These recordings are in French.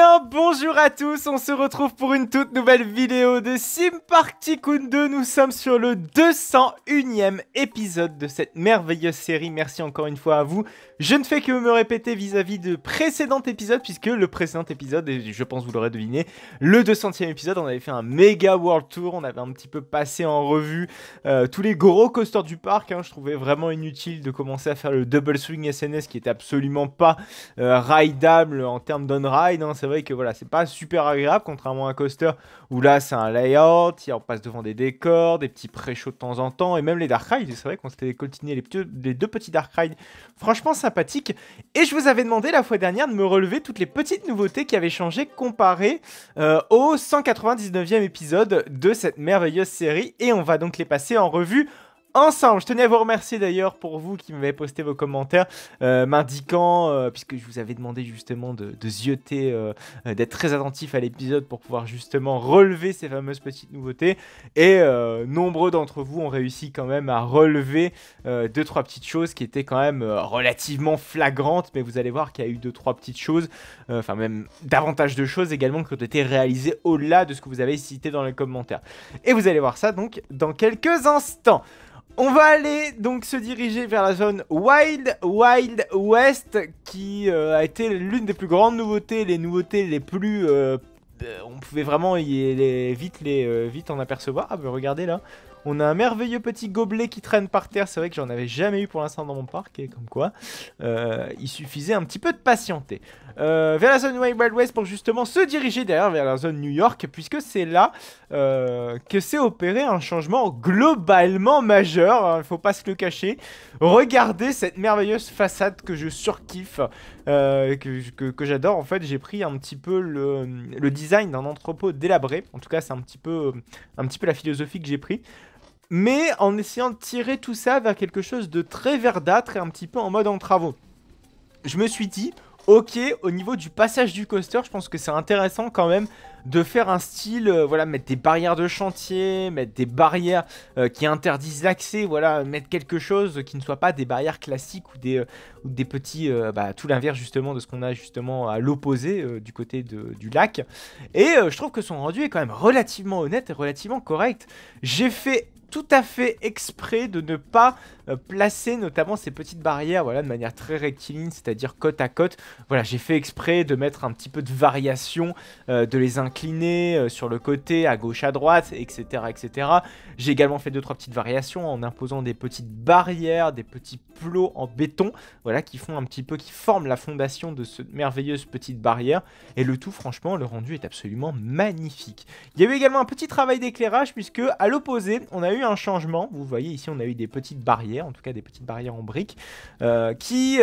bien, bonjour à tous, on se retrouve pour une toute nouvelle vidéo de Sim Park Tycoon 2. Nous sommes sur le 201e épisode de cette merveilleuse série. Merci encore une fois à vous. Je ne fais que me répéter vis-à-vis de précédent épisode, puisque le précédent épisode, et je pense vous l'aurez deviné, le 200e épisode, on avait fait un méga world tour, on avait un petit peu passé en revue tous les gros coasters du parc. Je trouvais vraiment inutile de commencer à faire le double swing SNS qui était absolument pas rideable en termes d'on-ride. C'est vrai que voilà, c'est pas super agréable, contrairement à un coaster où là c'est un layout, on passe devant des décors, des petits pré-shows de temps en temps, et même les dark rides. C'est vrai qu'on s'était coltiné les deux petits dark rides, franchement sympathiques. Et je vous avais demandé la fois dernière de me relever toutes les petites nouveautés qui avaient changé comparé au 199e épisode de cette merveilleuse série, et on va donc les passer en revue ensemble. Je tenais à vous remercier d'ailleurs pour vous qui m'avez posté vos commentaires m'indiquant, puisque je vous avais demandé justement de zioter, d'être très attentif à l'épisode pour pouvoir justement relever ces fameuses petites nouveautés, et nombreux d'entre vous ont réussi quand même à relever 2-3 petites choses qui étaient quand même relativement flagrantes, mais vous allez voir qu'il y a eu 2-3 petites choses, enfin même davantage de choses également qui ont été réalisées au-delà de ce que vous avez cité dans les commentaires, et vous allez voir ça donc dans quelques instants. On va aller donc se diriger vers la zone Wild West qui a été l'une des plus grandes nouveautés, les nouveautés les plus... on pouvait vraiment vite en apercevoir. Ah bah regardez là, on a un merveilleux petit gobelet qui traîne par terre. C'est vrai que j'en avais jamais eu pour l'instant dans mon parc, et comme quoi il suffisait un petit peu de patienter. Vers la zone Wild West pour justement se diriger derrière vers la zone New York, puisque c'est là que s'est opéré un changement globalement majeur, il ne faut pas se le cacher. Regardez cette merveilleuse façade que je surkiffe, que j'adore. En fait, j'ai pris un petit peu le design d'un entrepôt délabré. En tout cas, c'est un petit peu la philosophie que j'ai pris, mais en essayant de tirer tout ça vers quelque chose de très verdâtre et un petit peu en mode en travaux. Je me suis dit, ok, au niveau du passage du coaster, je pense que c'est intéressant quand même de faire un style, voilà, mettre des barrières de chantier, mettre des barrières qui interdisent l'accès, voilà, mettre quelque chose qui ne soit pas des barrières classiques ou des petits, tout l'inverse justement de ce qu'on a justement à l'opposé du côté du lac. Et je trouve que son rendu est quand même relativement honnête et relativement correct. J'ai fait tout à fait exprès de ne pas placer notamment ces petites barrières, voilà, de manière très rectiligne, c'est-à-dire côte à côte. Voilà, j'ai fait exprès de mettre un petit peu de variation, de les incliner sur le côté, à gauche, à droite, etc. etc. J'ai également fait 2-3 petites variations en imposant des petites barrières, des petits plots en béton, voilà, qui forment la fondation de cette merveilleuse petite barrière. Et le tout, franchement, le rendu est absolument magnifique. Il y a eu également un petit travail d'éclairage, puisque à l'opposé, on a eu un changement. Vous voyez ici, on a eu des petites barrières, en tout cas des petites barrières en briques, qui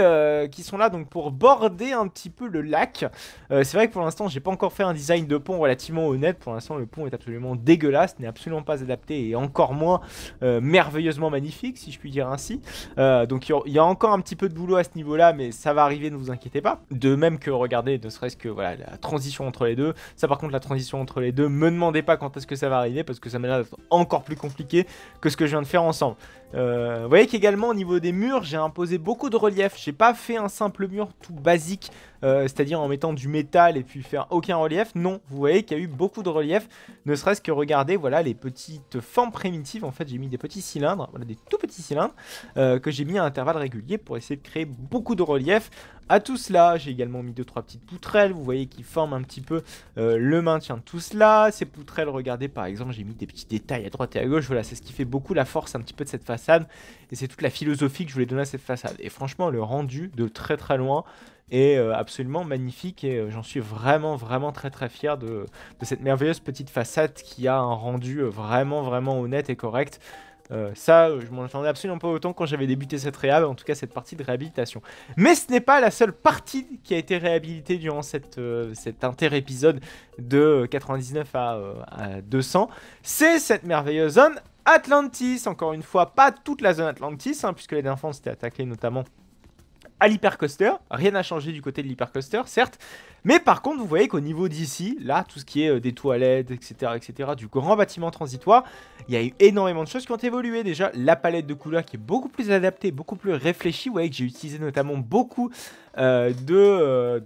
sont là donc pour border un petit peu le lac. C'est vrai que pour l'instant, j'ai pas encore fait un design de pont relativement honnête. Pour l'instant, le pont est absolument dégueulasse, n'est absolument pas adapté, et encore moins merveilleusement magnifique, si je puis dire ainsi. Donc il y a encore un petit peu de boulot à ce niveau-là, mais ça va arriver, ne vous inquiétez pas. De même que, regardez, ne serait-ce que voilà, la transition entre les deux. Ça, par contre, la transition entre les deux, me demandez pas quand est-ce que ça va arriver, parce que ça m'a l'air d'être encore plus compliqué que ce que je viens de faire ensemble. Vous voyez qu'également au niveau des murs, j'ai imposé beaucoup de relief. J'ai pas fait un simple mur tout basique, c'est-à-dire en mettant du métal et puis faire aucun relief. Non, vous voyez qu'il y a eu beaucoup de relief, ne serait-ce que regardez, voilà, les petites formes primitives. En fait, j'ai mis des petits cylindres, voilà, des tout petits cylindres que j'ai mis à intervalles réguliers pour essayer de créer beaucoup de relief. À tout cela, j'ai également mis 2-3 petites poutrelles, vous voyez, qui forment un petit peu le maintien de tout cela. Ces poutrelles, regardez, par exemple, j'ai mis des petits détails à droite et à gauche. Voilà, c'est ce qui fait beaucoup la force un petit peu de cette façade. Et c'est toute la philosophie que je voulais donner à cette façade. Et franchement, le rendu de très très loin est absolument magnifique. Et j'en suis vraiment très très fier de cette merveilleuse petite façade qui a un rendu vraiment honnête et correct. Ça, je m'en attendais absolument pas autant quand j'avais débuté cette réhab, en tout cas cette partie de réhabilitation. Mais ce n'est pas la seule partie qui a été réhabilitée durant cet inter-épisode de 99 à 200. C'est cette merveilleuse zone Atlantis. Encore une fois, pas toute la zone Atlantis, puisque les dernières fois on s'était attaqué notamment à l'hypercoaster. Rien n'a changé du côté de l'hypercoaster, certes. Mais par contre, vous voyez qu'au niveau d'ici, là, tout ce qui est des toilettes, etc., du grand bâtiment transitoire, il y a eu énormément de choses qui ont évolué. Déjà, la palette de couleurs qui est beaucoup plus adaptée, beaucoup plus réfléchie. Vous voyez que j'ai utilisé notamment beaucoup de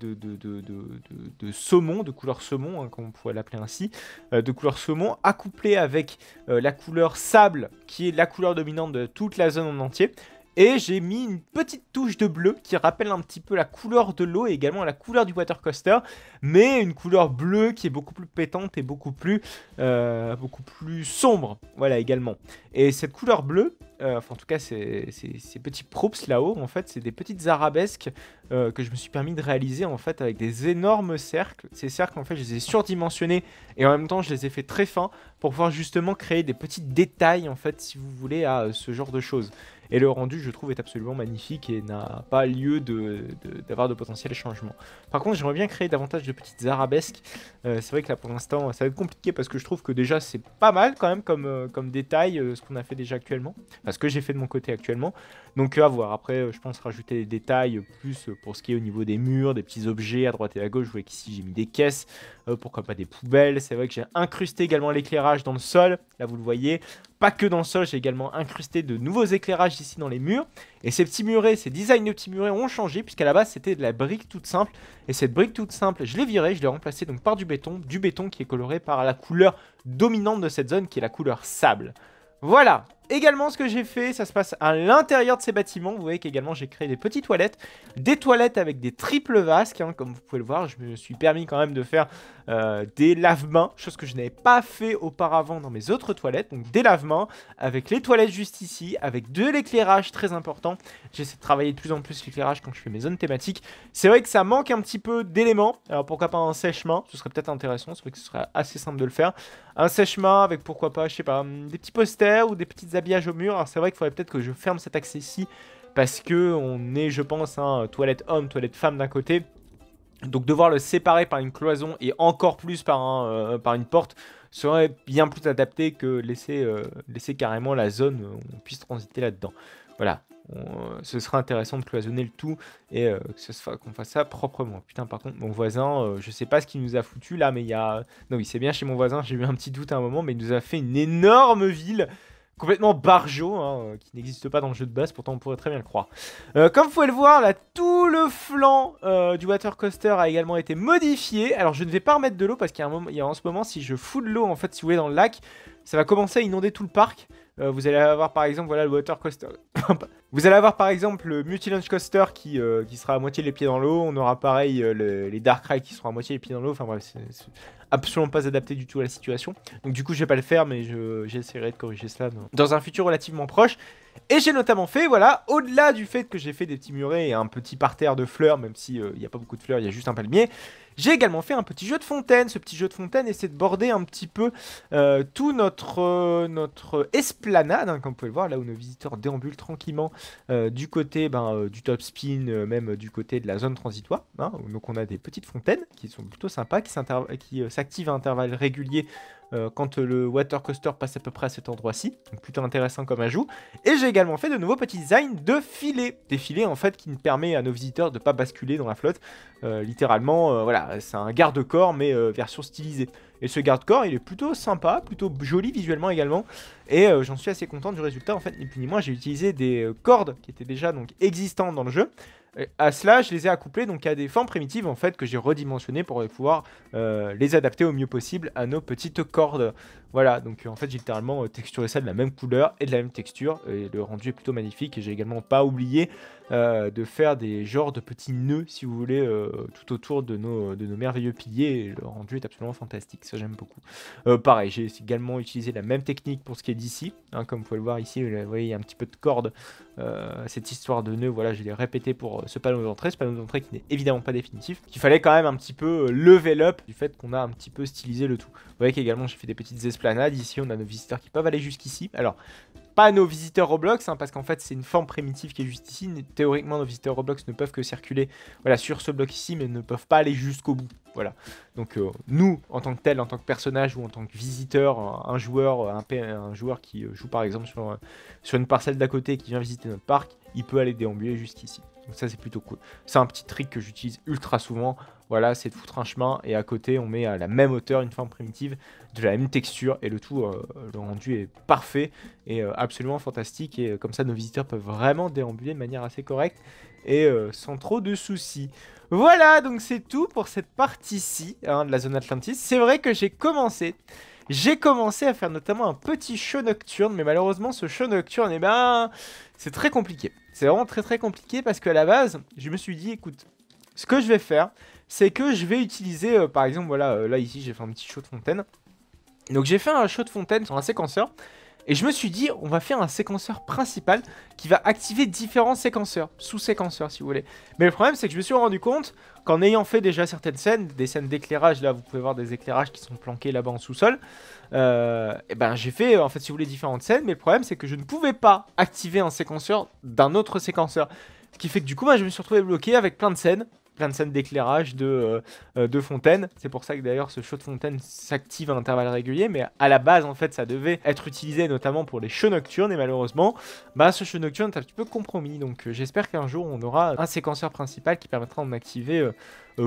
saumon, de couleur saumon, hein, comme on pourrait l'appeler ainsi, de couleur saumon, accouplée avec la couleur sable, qui est la couleur dominante de toute la zone en entier. Et j'ai mis une petite touche de bleu qui rappelle un petit peu la couleur de l'eau et également la couleur du water coaster, mais une couleur bleue qui est beaucoup plus pétante et beaucoup plus sombre, voilà également. Et cette couleur bleue, enfin en tout cas ces petits props là-haut, en fait c'est des petites arabesques que je me suis permis de réaliser en fait avec des énormes cercles. Ces cercles en fait je les ai surdimensionnés et en même temps je les ai fait très fins pour pouvoir justement créer des petits détails en fait si vous voulez à ce genre de choses. Et le rendu, je trouve, est absolument magnifique et n'a pas lieu d'avoir de potentiels changements. Par contre, j'aimerais bien créer davantage de petites arabesques. C'est vrai que là, pour l'instant, ça va être compliqué parce que je trouve que déjà, c'est pas mal quand même comme détail ce qu'on a fait déjà actuellement. Enfin, ce que j'ai fait de mon côté actuellement. Donc, à voir. Après, je pense rajouter des détails plus pour ce qui est au niveau des murs, des petits objets à droite et à gauche. Vous voyez qu'ici, j'ai mis des caisses. Pourquoi pas des poubelles. C'est vrai que j'ai incrusté également l'éclairage dans le sol. Là, vous le voyez. Pas que dans le sol, j'ai également incrusté de nouveaux éclairages ici dans les murs. Et ces petits murets, ces designs de petits murets ont changé puisqu'à la base c'était de la brique toute simple. Et cette brique toute simple, je l'ai virée, je l'ai remplacée donc par du béton qui est coloré par la couleur dominante de cette zone qui est la couleur sable. Voilà. Également ce que j'ai fait, ça se passe à l'intérieur de ces bâtiments. Vous voyez qu'également j'ai créé des petites toilettes. Des toilettes avec des triples vasques, hein, comme vous pouvez le voir. Je me suis permis quand même de faire des lave-mains, chose que je n'avais pas fait auparavant dans mes autres toilettes. Donc des lave-mains avec les toilettes juste ici, avec de l'éclairage très important. J'essaie de travailler de plus en plus l'éclairage quand je fais mes zones thématiques. C'est vrai que ça manque un petit peu d'éléments. Alors pourquoi pas un sèche-main, ce serait peut-être intéressant. C'est vrai que ce serait assez simple de le faire. Un sèche-main avec pourquoi pas, je sais pas, des petits posters ou des petites habillages au mur. Alors c'est vrai qu'il faudrait peut-être que je ferme cet accès-ci parce que on est, je pense, toilette homme, toilette femme d'un côté. Donc devoir le séparer par une cloison et encore plus par une porte serait bien plus adapté que laisser carrément la zone où on puisse transiter là-dedans. Voilà, ce serait intéressant de cloisonner le tout et qu'on fasse ça proprement. Putain, par contre, mon voisin, je sais pas ce qu'il nous a foutu là, mais il y a... Non, oui, c'est bien chez mon voisin, j'ai eu un petit doute à un moment, mais il nous a fait une énorme ville complètement barjo, hein, qui n'existe pas dans le jeu de base, pourtant on pourrait très bien le croire. Comme vous pouvez le voir, là, tout le flanc du water coaster a également été modifié. Alors je ne vais pas remettre de l'eau parce qu'il y a en ce moment, si je fous de l'eau, en fait, si vous voulez, dans le lac, ça va commencer à inonder tout le parc. Vous allez avoir par exemple, voilà, le water coaster. Vous allez avoir par exemple le multi-launch coaster qui sera à moitié les pieds dans l'eau. On aura pareil les dark rides qui seront à moitié les pieds dans l'eau. Enfin bref, c'est absolument pas adapté du tout à la situation. Donc du coup, je vais pas le faire, mais j'essaierai de corriger cela dans un futur relativement proche. Et j'ai notamment fait, voilà, au-delà du fait que j'ai fait des petits murets et un petit parterre de fleurs, même si il n'y a pas beaucoup de fleurs, il y a juste un palmier, j'ai également fait un petit jeu de fontaine. Ce petit jeu de fontaine essaie de border un petit peu tout notre esplanade, hein, comme vous pouvez le voir, là où nos visiteurs déambulent tranquillement du côté du top spin, même du côté de la zone transitoire. Hein. Donc on a des petites fontaines qui sont plutôt sympas, qui s'activent à intervalles réguliers quand le water coaster passe à peu près à cet endroit-ci. Donc plutôt intéressant comme ajout. Et j'ai également fait de nouveaux petits designs de filets. Des filets en fait qui permettent à nos visiteurs de ne pas basculer dans la flotte. Littéralement, voilà, c'est un garde-corps mais version stylisée. Et ce garde-corps, il est plutôt sympa, plutôt joli visuellement également. Et j'en suis assez content du résultat. En fait, ni plus ni moins, j'ai utilisé des cordes qui étaient déjà donc existantes dans le jeu. Et à cela, je les ai accouplés donc à des formes primitives en fait que j'ai redimensionnées pour pouvoir les adapter au mieux possible à nos petites cordes. Voilà, donc en fait j'ai littéralement texturé ça de la même couleur et de la même texture et le rendu est plutôt magnifique. Et j'ai également pas oublié de faire des genres de petits nœuds si vous voulez tout autour de nos merveilleux piliers et le rendu est absolument fantastique, ça j'aime beaucoup. Pareil, j'ai également utilisé la même technique pour ce qui est d'ici, hein, comme vous pouvez le voir ici, vous voyez il y a un petit peu de corde, cette histoire de nœud, voilà je l'ai répété pour ce panneau d'entrée qui n'est évidemment pas définitif, qu'il fallait quand même un petit peu level up du fait qu'on a un petit peu stylisé le tout. Vous voyez qu'également j'ai fait des petites esplanades, ici on a nos visiteurs qui peuvent aller jusqu'ici, alors pas nos visiteurs Roblox, hein, parce qu'en fait c'est une forme primitive qui est juste ici. Théoriquement nos visiteurs Roblox ne peuvent que circuler voilà, sur ce bloc ici, mais ne peuvent pas aller jusqu'au bout. Voilà. Donc nous, en tant que tel, en tant que personnage ou en tant que visiteur, un joueur qui joue par exemple sur une parcelle d'à côté et qui vient visiter notre parc, il peut aller déambuler jusqu'ici. Donc ça, c'est plutôt cool. C'est un petit trick que j'utilise ultra souvent. Voilà, c'est de foutre un chemin et à côté, on met à la même hauteur une forme primitive de la même texture et le tout, le rendu est parfait et absolument fantastique. Et comme ça, nos visiteurs peuvent vraiment déambuler de manière assez correcte et sans trop de soucis. Voilà, donc c'est tout pour cette partie-ci hein, de la zone Atlantis. C'est vrai que j'ai commencé à faire notamment un petit show nocturne, mais malheureusement ce show nocturne, eh ben, c'est très compliqué. C'est vraiment très compliqué parce qu'à la base, je me suis dit, écoute, ce que je vais faire, c'est que je vais utiliser, par exemple, voilà, là ici j'ai fait un petit show de fontaine. Donc j'ai fait un show de fontaine sur un séquenceur. Et je me suis dit, on va faire un séquenceur principal qui va activer différents séquenceurs, sous-séquenceurs si vous voulez. Mais le problème c'est que je me suis rendu compte qu'en ayant fait déjà certaines scènes, des scènes d'éclairage, là vous pouvez voir des éclairages qui sont planqués là-bas en sous-sol. Et ben j'ai fait en fait si vous voulez différentes scènes, mais le problème c'est que je ne pouvais pas activer un séquenceur d'un autre séquenceur. Ce qui fait que du coup moi je me suis retrouvé bloqué avec plein de scènes d'éclairage, de fontaine. C'est pour ça que d'ailleurs ce show de fontaine s'active à intervalles réguliers, mais à la base en fait ça devait être utilisé notamment pour les shows nocturnes et malheureusement bah ce show nocturne est un petit peu compromis. Donc j'espère qu'un jour on aura un séquenceur principal qui permettra d'en activer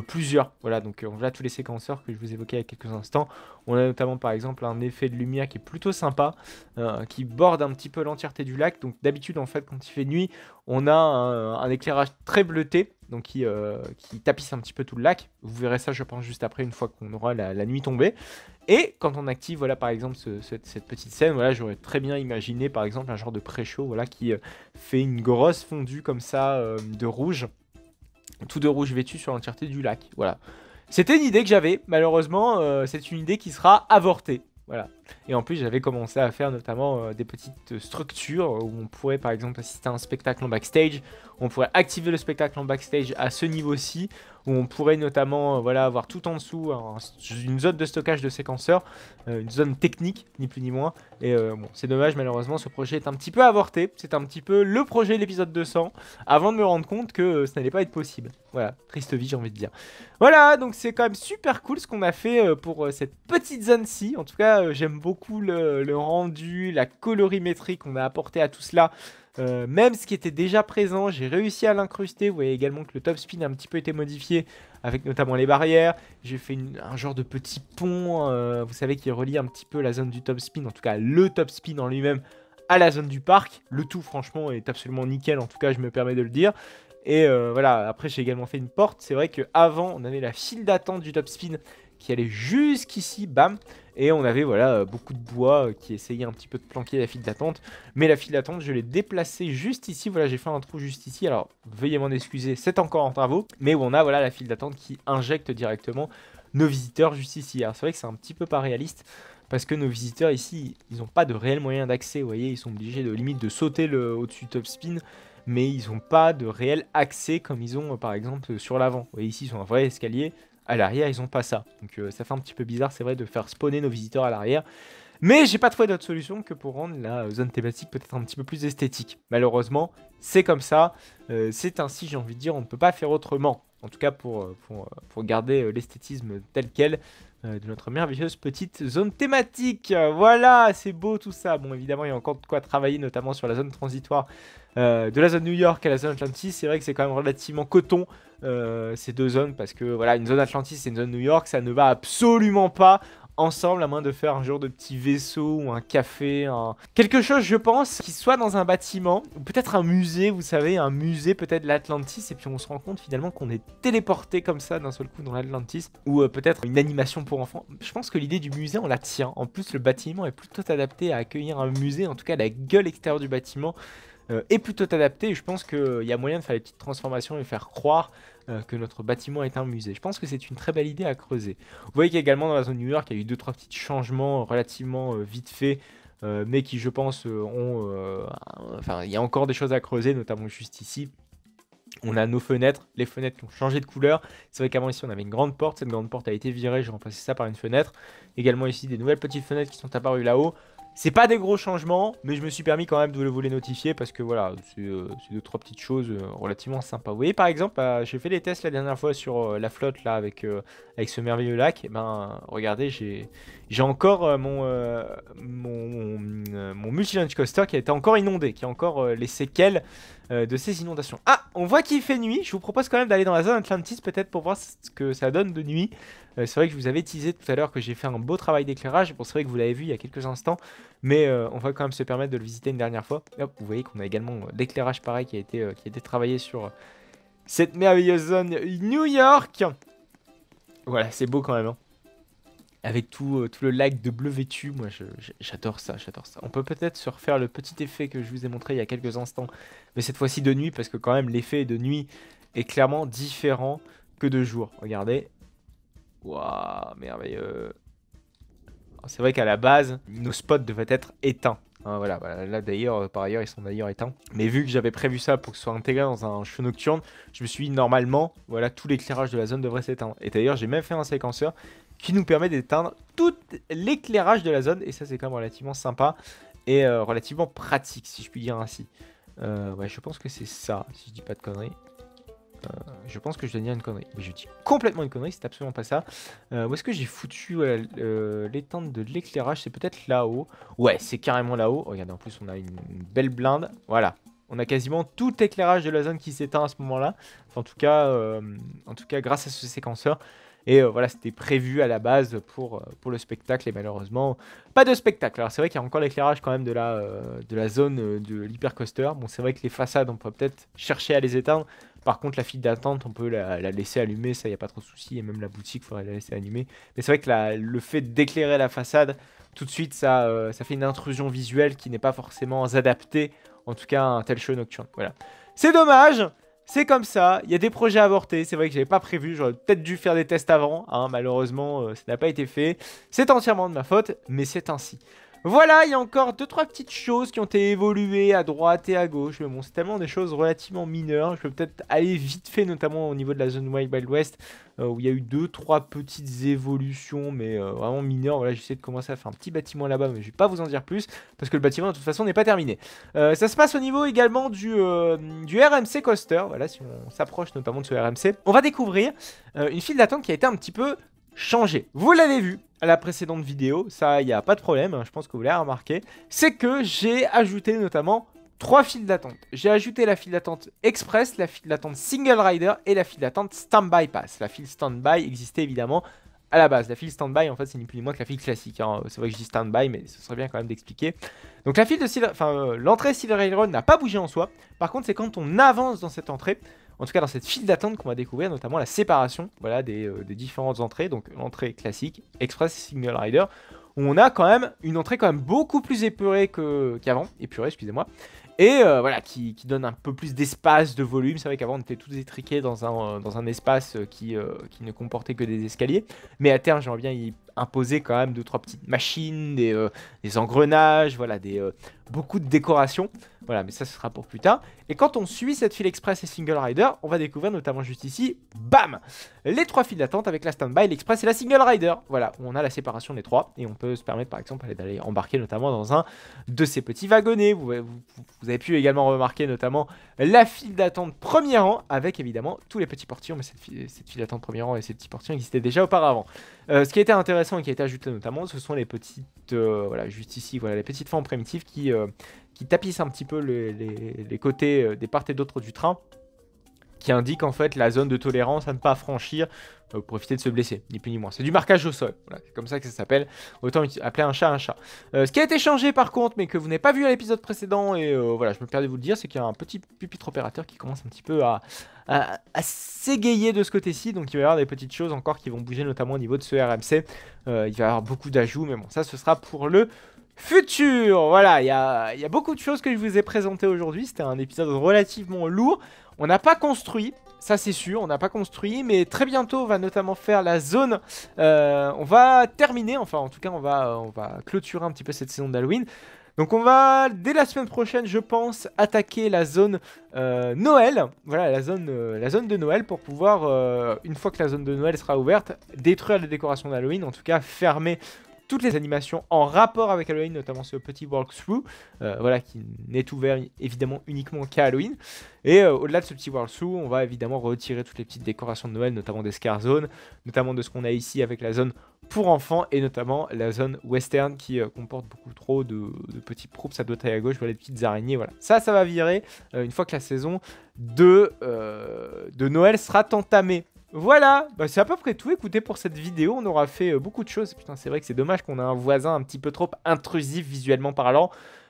plusieurs. Voilà, donc on voit tous les séquenceurs que je vous évoquais il y a quelques instants. On a notamment par exemple un effet de lumière qui est plutôt sympa, qui borde un petit peu l'entièreté du lac. Donc d'habitude en fait quand il fait nuit, on a un éclairage très bleuté, donc qui tapisse un petit peu tout le lac. Vous verrez ça je pense juste après une fois qu'on aura la nuit tombée. Et quand on active voilà par exemple cette petite scène, voilà j'aurais très bien imaginé par exemple un genre de pré-show voilà, qui fait une grosse fondue comme ça de rouge. Tout de rouge vêtu sur l'entièreté du lac, voilà. C'était une idée que j'avais, malheureusement, c'est une idée qui sera avortée, voilà. Et en plus, j'avais commencé à faire notamment des petites structures où on pourrait par exemple assister à un spectacle en backstage, on pourrait activer le spectacle en backstage à ce niveau-ci, où on pourrait notamment voilà, avoir tout en dessous une zone de stockage de séquenceurs, une zone technique, ni plus ni moins. Et bon, c'est dommage, malheureusement, ce projet est un petit peu avorté. C'est un petit peu le projet de l'épisode 200, avant de me rendre compte que ça n'allait pas être possible. Voilà, triste vie, j'ai envie de dire. Voilà, donc c'est quand même super cool ce qu'on a fait pour cette petite zone-ci. En tout cas, j'aime beaucoup le rendu, la colorimétrie qu'on a apporté à tout cela. Même ce qui était déjà présent, j'ai réussi à l'incruster. Vous voyez également que le top spin a un petit peu été modifié, avec notamment les barrières. J'ai fait un genre de petit pont, vous savez, qui relie un petit peu la zone du top spin, en tout cas le top spin en lui-même, à la zone du parc. Le tout, franchement, est absolument nickel, en tout cas, je me permets de le dire. Et voilà, après, j'ai également fait une porte. C'est vrai qu'avant, on avait la file d'attente du top spin qui allait jusqu'ici, bam. Et on avait voilà beaucoup de bois qui essayait un petit peu de planquer la file d'attente. Mais la file d'attente, je l'ai déplacée juste ici. Voilà, j'ai fait un trou juste ici. Alors, veuillez m'en excuser, c'est encore en travaux. Mais où on a voilà la file d'attente qui injecte directement nos visiteurs juste ici. Alors, c'est vrai que c'est un petit peu pas réaliste. Parce que nos visiteurs ici, ils n'ont pas de réels moyens d'accès. Vous voyez, ils sont obligés de limite de sauter au-dessus du top spin. Mais ils n'ont pas de réel accès comme ils ont par exemple sur l'avant. Vous voyez, ici, ils ont un vrai escalier. À l'arrière, ils ont pas ça. Donc ça fait un petit peu bizarre, c'est vrai, de faire spawner nos visiteurs à l'arrière. Mais j'ai pas trouvé d'autre solution que pour rendre la zone thématique peut-être un petit peu plus esthétique. Malheureusement, c'est comme ça. C'est ainsi, j'ai envie de dire, on ne peut pas faire autrement. En tout cas, pour garder l'esthétisme tel quel de notre merveilleuse petite zone thématique. Voilà, c'est beau tout ça. Bon, évidemment, il y a encore de quoi travailler, notamment sur la zone transitoire de la zone New York à la zone Atlantis. C'est vrai que c'est quand même relativement coton ces deux zones, parce que voilà, une zone Atlantis et une zone New York, ça ne va absolument pas ensemble, à moins de faire un genre de petit vaisseau ou un café, quelque chose je pense qui soit dans un bâtiment, ou peut-être un musée, vous savez, un musée peut-être de l'Atlantis, et puis on se rend compte finalement qu'on est téléporté comme ça d'un seul coup dans l'Atlantis, ou peut-être une animation pour enfants. Je pense que l'idée du musée on la tient, en plus le bâtiment est plutôt adapté à accueillir un musée, en tout cas la gueule extérieure du bâtiment est plutôt adaptée, et je pense qu'il y a moyen de faire des petites transformations et faire croire que notre bâtiment est un musée. Je pense que c'est une très belle idée à creuser. Vous voyez qu'également dans la zone New York, il y a eu 2-3 petits changements relativement vite fait, mais qui je pense enfin, il y a encore des choses à creuser, notamment juste ici. On a nos fenêtres, les fenêtres qui ont changé de couleur. C'est vrai qu'avant ici on avait une grande porte, cette grande porte a été virée, j'ai remplacé ça par une fenêtre. Également ici des nouvelles petites fenêtres qui sont apparues là-haut. C'est pas des gros changements, mais je me suis permis quand même de vous les notifier parce que voilà, c'est 2-3 petites choses relativement sympas. Vous voyez par exemple, j'ai fait les tests la dernière fois sur la flotte là avec ce merveilleux lac. Et ben regardez, j'ai encore mon multi-launch coaster qui a été encore inondé, qui a encore les séquelles de ces inondations. Ah, on voit qu'il fait nuit. Je vous propose quand même d'aller dans la zone Atlantis peut-être pour voir ce que ça donne de nuit. C'est vrai que je vous avais teasé tout à l'heure que j'ai fait un beau travail d'éclairage. Bon, c'est vrai que vous l'avez vu il y a quelques instants, mais on va quand même se permettre de le visiter une dernière fois. Hop, vous voyez qu'on a également l'éclairage pareil qui a été travaillé sur cette merveilleuse zone New York. Voilà, c'est beau quand même, hein. Avec tout le lac de bleu vêtu, moi j'adore ça, j'adore ça. On peut peut-être se refaire le petit effet que je vous ai montré il y a quelques instants, mais cette fois-ci de nuit, parce que quand même l'effet de nuit est clairement différent que de jour. Regardez. Waouh, merveilleux. C'est vrai qu'à la base, nos spots devaient être éteints. Hein, voilà, là d'ailleurs, par ailleurs, ils sont d'ailleurs éteints. Mais vu que j'avais prévu ça pour que ce soit intégré dans un show nocturne, je me suis dit normalement, voilà, tout l'éclairage de la zone devrait s'éteindre. Et d'ailleurs, j'ai même fait un séquenceur qui nous permet d'éteindre tout l'éclairage de la zone. Et ça, c'est quand même relativement sympa et relativement pratique, si je puis dire ainsi. Ouais, je pense que c'est ça, si je dis pas de conneries. Je pense que je dois dire une connerie. Mais je dis complètement une connerie, c'est absolument pas ça. Où est-ce que j'ai foutu l'éteinte de l'éclairage? C'est peut-être là-haut. Ouais, c'est carrément là-haut. Regardez, en plus, on a une belle blinde. Voilà. On a quasiment tout l'éclairage de la zone qui s'éteint à ce moment-là. Enfin, en tout cas, grâce à ce séquenceur. Et voilà, c'était prévu à la base pour le spectacle. Et malheureusement, pas de spectacle. Alors, c'est vrai qu'il y a encore l'éclairage quand même de la zone de l'hypercoaster. Bon, c'est vrai que les façades, on peut peut-être chercher à les éteindre. Par contre, la file d'attente, on peut la laisser allumer, ça, il n'y a pas trop de soucis. Et même la boutique, il faudrait la laisser allumer. Mais c'est vrai que le fait d'éclairer la façade, tout de suite, ça fait une intrusion visuelle qui n'est pas forcément adaptée, en tout cas à un tel show nocturne. Voilà. C'est dommage, c'est comme ça. Il y a des projets avortés, c'est vrai que je n'avais pas prévu. J'aurais peut-être dû faire des tests avant. Hein. Malheureusement, ça n'a pas été fait. C'est entièrement de ma faute, mais c'est ainsi. Voilà, il y a encore 2-3 petites choses qui ont été évoluées à droite et à gauche. Mais bon, c'est tellement des choses relativement mineures. Je peux peut-être aller vite fait, notamment au niveau de la zone Wild West, où il y a eu 2-3 petites évolutions, mais vraiment mineures. Voilà, j'essaie de commencer à faire un petit bâtiment là-bas, mais je ne vais pas vous en dire plus, parce que le bâtiment, de toute façon, n'est pas terminé. Ça se passe au niveau également du RMC Coaster. Voilà, si on s'approche notamment de ce RMC, on va découvrir une file d'attente qui a été un petit peu changée. Vous l'avez vu à la précédente vidéo, ça, il n'y a pas de problème, hein, je pense que vous l'avez remarqué. C'est que j'ai ajouté notamment 3 files d'attente. J'ai ajouté la file d'attente Express, la file d'attente Single Rider et la file d'attente Standby Pass. La file Standby existait évidemment à la base. La file Standby, en fait, c'est ni plus ni moins que la file classique. Hein. C'est vrai que je dis Standby, mais ce serait bien quand même d'expliquer. Donc la file de l'entrée Silver Railroad n'a pas bougé en soi. Par contre, c'est quand on avance dans cette entrée, en tout cas dans cette file d'attente, qu'on va découvrir notamment la séparation, voilà, des différentes entrées. Donc l'entrée classique, Express et Single Rider, où on a quand même une entrée quand même beaucoup plus épurée qu'avant. Épurée, excusez-moi. Et voilà, qui donne un peu plus d'espace, de volume. C'est vrai qu'avant on était tous étriqués dans un espace qui ne comportait que des escaliers. Mais à terme, j'aimerais bien y imposer quand même 2-3 petites machines, des engrenages, voilà, beaucoup de décorations. Voilà, mais ça, ce sera pour plus tard. Et quand on suit cette file express et single rider, on va découvrir notamment juste ici, bam, les 3 files d'attente avec la standby, l'express et la single rider. Voilà, où on a la séparation des 3. Et on peut se permettre, par exemple, d'aller embarquer notamment dans un de ces petits wagonnets. Vous avez pu également remarquer notamment la file d'attente premier rang avec évidemment tous les petits portillons. Mais cette file d'attente premier rang et ces petits portillons existaient déjà auparavant. Ce qui a été intéressant et qui a été ajouté notamment, ce sont les petites, voilà, juste ici, voilà, les petites formes primitives qui tapissent un petit peu les côtés des part et d'autre du train, qui indiquent en fait la zone de tolérance à ne pas franchir pour éviter de se blesser, ni plus ni moins. C'est du marquage au sol, voilà, c'est comme ça que ça s'appelle, autant appeler un chat un chat. Ce qui a été changé par contre, mais que vous n'avez pas vu à l'épisode précédent, et voilà, je me permets de vous le dire, c'est qu'il y a un petit pupitre opérateur qui commence un petit peu à s'égayer de ce côté-ci, donc il va y avoir des petites choses encore qui vont bouger, notamment au niveau de ce RMC. Il va y avoir beaucoup d'ajouts, mais bon, ça ce sera pour le futur. Voilà, il y a beaucoup de choses que je vous ai présentées aujourd'hui. C'était un épisode relativement lourd. On n'a pas construit, ça c'est sûr, on n'a pas construit, mais très bientôt on va notamment faire la zone. On va terminer, enfin en tout cas on va clôturer un petit peu cette saison d'Halloween. Donc on va, dès la semaine prochaine, je pense, attaquer la zone Noël. Voilà, la zone de Noël pour pouvoir, une fois que la zone de Noël sera ouverte, détruire les décorations d'Halloween, en tout cas fermer toutes les animations en rapport avec Halloween, notamment ce petit walkthrough, voilà, qui n'est ouvert évidemment uniquement qu'à Halloween. Et au-delà de ce petit walkthrough, on va évidemment retirer toutes les petites décorations de Noël, notamment des scare zones, notamment de ce qu'on a ici avec la zone pour enfants, et notamment la zone western qui comporte beaucoup trop de petits props à droite et à gauche, voilà, des petites araignées, voilà. Ça va virer une fois que la saison de Noël sera entamée. Voilà, bah, c'est à peu près tout. Écoutez, pour cette vidéo, on aura fait beaucoup de choses. Putain, c'est vrai que c'est dommage qu'on a un voisin un petit peu trop intrusif visuellement parlant.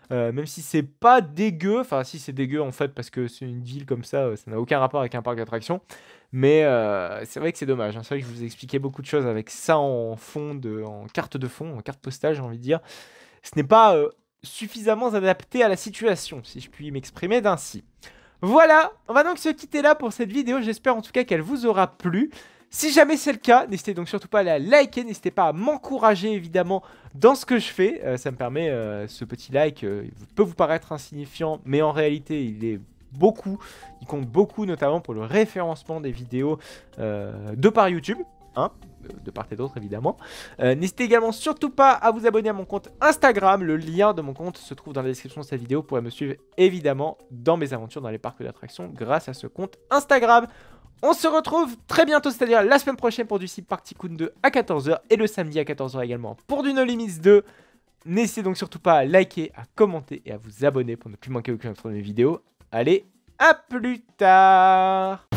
Même si c'est pas dégueu, enfin si c'est dégueu en fait parce que c'est une ville comme ça n'a aucun rapport avec un parc d'attractions. Mais c'est vrai que c'est dommage, hein. C'est vrai que je vous ai expliqué beaucoup de choses avec ça en fond, en carte de fond, en carte postale j'ai envie de dire. Ce n'est pas suffisamment adapté à la situation, si je puis m'exprimer d'ainsi. Voilà, on va donc se quitter là pour cette vidéo. J'espère en tout cas qu'elle vous aura plu. Si jamais c'est le cas, n'hésitez donc surtout pas à la liker, n'hésitez pas à m'encourager évidemment dans ce que je fais. Ça me permet, ce petit like peut vous paraître insignifiant, mais en réalité il est beaucoup, il compte beaucoup notamment pour le référencement des vidéos de par YouTube, hein, de part et d'autre évidemment. N'hésitez également surtout pas à vous abonner à mon compte Instagram. Le lien de mon compte se trouve dans la description de cette vidéo. Vous pourrez me suivre évidemment dans mes aventures dans les parcs d'attractions grâce à ce compte Instagram. On se retrouve très bientôt, c'est-à-dire la semaine prochaine pour du Sim Park Tycoon 2 à 14 h et le samedi à 14 h également pour du No Limits 2. N'hésitez donc surtout pas à liker, à commenter et à vous abonner pour ne plus manquer aucune autre de mes vidéos. Allez, à plus tard!